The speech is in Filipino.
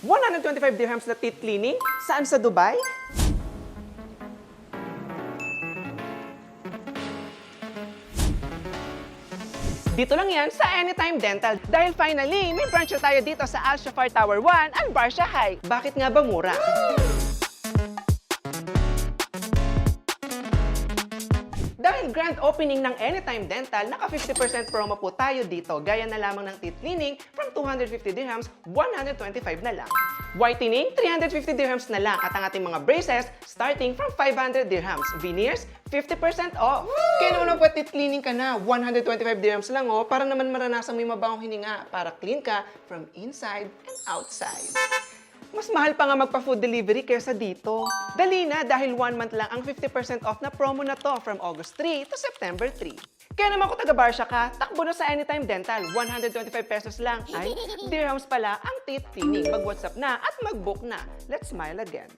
125 dirhams na teeth cleaning? Saan sa Dubai? Dito lang yan sa Anytime Dental. Dahil finally, may branch na tayo dito sa Al Shafar Tower 1 and Barsha High. Bakit nga ba mura? Dahil grand opening ng Anytime Dental, naka 50% promo po tayo dito. Gaya na lamang ng teeth cleaning from 250 dirhams, 125 na lang. Whitening, 350 dirhams na lang. At ang ating mga braces, starting from 500 dirhams. Veneers, 50% off. Kaya naman po teeth cleaning ka na, 125 dirhams lang oh, para naman maranasan mo yung mabangong hininga para clean ka from inside and outside. Mas mahal pa nga magpa-food delivery kaysa dito. Dali na dahil 1 month lang ang 50% off na promo na to from August 3 to September 3. Kaya naman kung taga-Barsha ka, takbo na sa Anytime Dental. 125 pesos lang. Ay, dirhams pala ang teeth cleaning. Mag-WhatsApp na at mag-book na. Let's smile again.